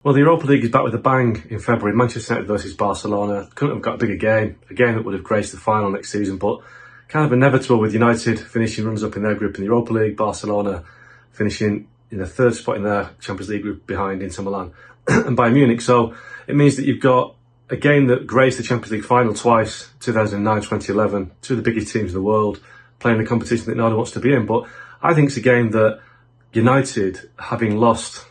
Well, the Europa League is back with a bang in February. Manchester United versus Barcelona. Couldn't have got a bigger game. A game that would have graced the final next season, but kind of inevitable with United finishing runners-up in their group in the Europa League. Barcelona finishing in the third spot in their Champions League group behind Inter Milan and Bayern Munich. So it means that you've got a game that graced the Champions League final twice, 2009, 2011, two of the biggest teams in the world, playing the competition that no one wants to be in. But I think it's a game that United, having lost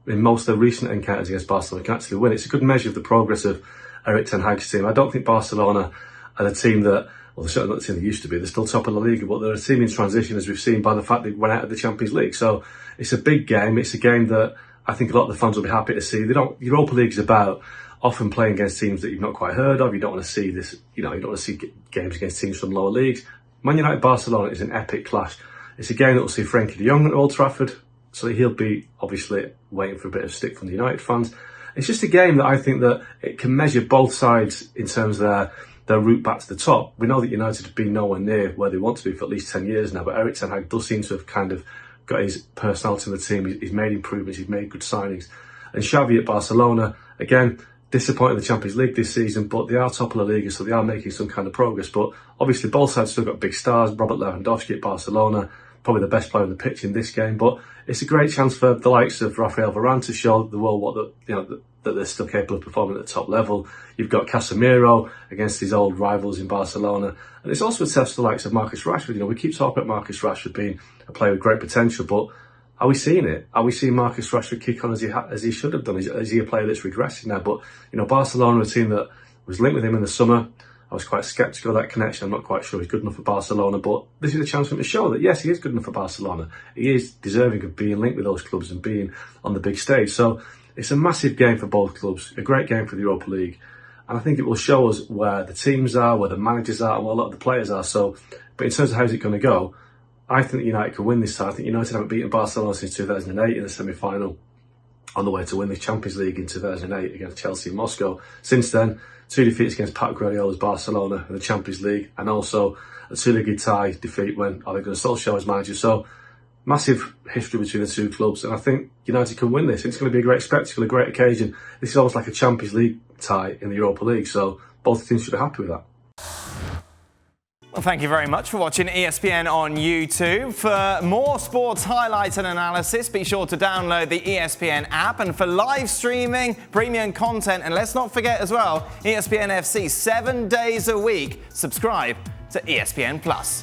in most of their recent encounters against Barcelona, can actually win. It's a good measure of the progress of Erik ten Hag's team. I don't think Barcelona are a team that, well, they're certainly not the team they used to be. They're still top of the league, but they're a team in transition, as we've seen by the fact they went out of the Champions League. So it's a big game. It's a game that I think a lot of the fans will be happy to see. Europa League is about often playing against teams that you've not quite heard of. You don't want to see this, you don't want to see games against teams from lower leagues. Man United Barcelona is an epic clash. It's a game that will see Frankie de Jong at Old Trafford, so he'll be obviously waiting for a bit of stick from the United fans. It's just a game that I think that it can measure both sides in terms of their route back to the top. We know that United have been nowhere near where they want to be for at least 10 years now, but Erik ten Hag does seem to have kind of got his personality in the team. He's made improvements, he's made good signings. And Xavi at Barcelona, again, disappointed in the Champions League this season, but they are top of the league, so they are making some kind of progress. But obviously both sides still got big stars. Robert Lewandowski at Barcelona, probably the best player on the pitch in this game, but it's a great chance for the likes of Rafael Varane to show the world that they're still capable of performing at the top level. You've got Casemiro against his old rivals in Barcelona, and it's also a test for the likes of Marcus Rashford. We keep talking about Marcus Rashford being a player with great potential, but are we seeing it? Are we seeing Marcus Rashford kick on as he should have done? Is he a player that's regressing now? But Barcelona, a team that was linked with him in the summer. I was quite sceptical of that connection. I'm not quite sure he's good enough for Barcelona, but this is a chance for him to show that, yes, he is good enough for Barcelona. He is deserving of being linked with those clubs and being on the big stage. So it's a massive game for both clubs, a great game for the Europa League. And I think it will show us where the teams are, where the managers are, and where a lot of the players are. But in terms of how's it going to go, I think United can win this time. I think United haven't beaten Barcelona since 2008 in the semi-final, on the way to win the Champions League in 2008 against Chelsea and Moscow. Since then, 2 defeats against Pep Guardiola's Barcelona in the Champions League, and also a 2-league tie defeat when Ole Gunnar Solskjaer was manager. So massive history between the two clubs, and I think United can win this. It's going to be a great spectacle, a great occasion. This is almost like a Champions League tie in the Europa League, so both teams should be happy with that. Well, thank you very much for watching ESPN on YouTube. For more sports highlights and analysis, be sure to download the ESPN app. And for live streaming, premium content, and let's not forget as well, ESPN FC 7 days a week. Subscribe to ESPN Plus.